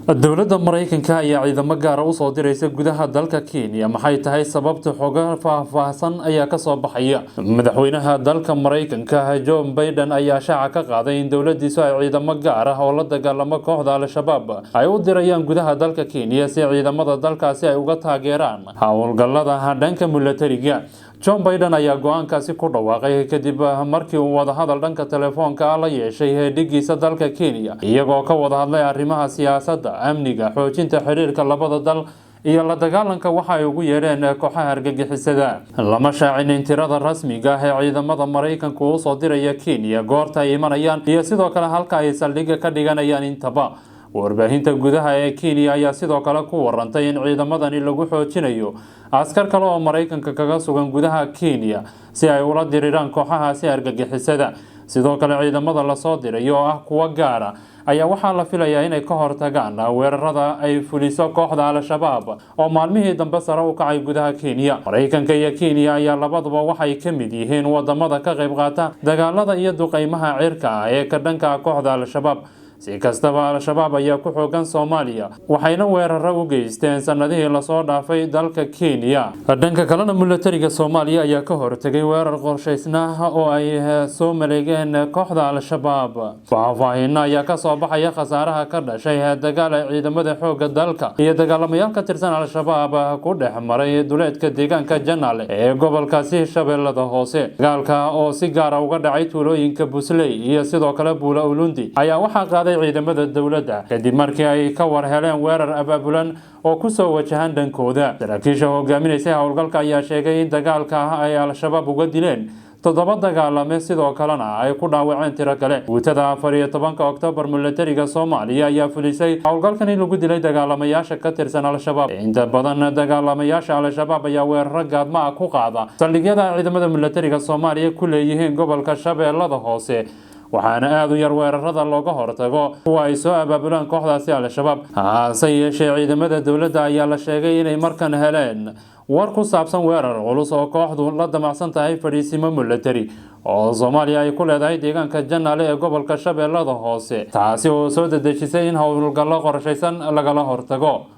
dowladda Mareykanka ayaa ciidamo gaar ah u soo diraysa gudaha dalka Kenya maxay tahay sababta xoogga faahfaahsan ayaa ka soo baxaya. Madaxweynaha dalka Mareykanka Joe Biden ayaa shaaca ka qaaday in dowladdiisu ay ciidamo gaar ah oo la dagaalama kooxda Al-Shabaab ay u dirayaan gudaha dalka Kenya si ciidamada dalkaasi ay uga taageeraan hawlgallada dhanka militariga. Joe Biden ayaa go'aankaasi ku dhawaaqay kadib markii uu wadahadal dhanka telefoonka la yeeshay dhigiisa dalka Kenya iyagoo ka wada hadlay arrimaha siyaasadda, amniga, xoojinta xiriirka labada dal iyo la dagaalanka waxa ay ugu yeereen kooxaha argagixisada. Lama shaacin tirada rasmiga ah ee ciidamada Mareykanka u soo diraya Kenya, goorta ay imanayaan iyo sidoo kale halka ay saldhig ka dhiganayaan intaba. Warbaahinta gudaha ee Kenya ayaa sidoo kale ku warantay in ciidamadani lagu xoojinayo askar kale oo Mareykanka kaga sugan gudaha Kenya si ay ula diriraan kooxahaasi argagixisada. Sidoo kale ciidamada la soo diray oo ah kuwa gaar ah ayaa waxaa la filayaa inay ka hortagaan weerarada ay fuliso kooxda Al-Shabaab oo maalmihii dambe sare u kacay gudaha Kenya. Mareykanka iyo Kenya ayaa labaduba waxay ka mid yihiin wadamada ka qayb qaata dagaalada iyo duqeymaha cirka ah ee ka dhanka kooxda Al-Shabaab. Si kastaba Al-Shabaab ayaa ku xoogan Soomaaliya waxayna weeraro u geysteen sanadihii la soo dhaafay dalka Kenya. Dhanka kalena militariga Soomaaliya ayaa ka hortagay weerar qorshaysnaa oo ay soo maleegeen kooxda Al-Shabaab. Faahfaahin ayaa ka soo baxaya khasaaraha ka dhashay dagaal ay ciidamada xoogga dalka iyo dagaalamayaal ka tirsan Al-Shabaab ku dhex maray duleedka deegaanka Janaale ee gobolkaasi Shabeellada Hoose. Dagaalka oo si gaar ah uga dhacay tuulooyinka Busley iyo sidoo kale Buula Ulundi ayaa waxaa qaaday ciidamada dowladda kadib markii ay ka war heleen weerar abaabulan oo ku soo wajahan dhankooda. Saraakiisha hogaaminaysa howlgalka ayaa sheegay in dagaalka ay Al-Shabaab uga dileen 7 dagaalame sidoo kalena ay ku dhaawaceen tiro kale. Guutada 14 Oktoobar militariga Soomaaliya ayaa fulisay howlgalkan in lagu dilay dagaalamayaasha ka tirsan Al-Shabaab. Inta badan dagaalamayaasha Al-Shabaab ayaa weeraro gaadma ah ku qaada saldhigyada ciidamada militariga Soomaaliya ku leeyihiin gobolka Shabeellada Hoose, waxaana aad u yar weerarada looga hortago kuwa ay soo abaabulaan kooxdaasi Al-Shabaab. Hase yeeshee ciidamada dowladda ayaa la sheegay inay markan heleen war ku saabsan weerar culus oo kooxdu la damacsan tahay fadhiisimo militari oo Soomaaliya ay ku leedahay deegaanka Janaale ee gobolka Shabeellada Hoose, taasi oo soo dedejisay in howlgallo qorshaysan lagala hortago.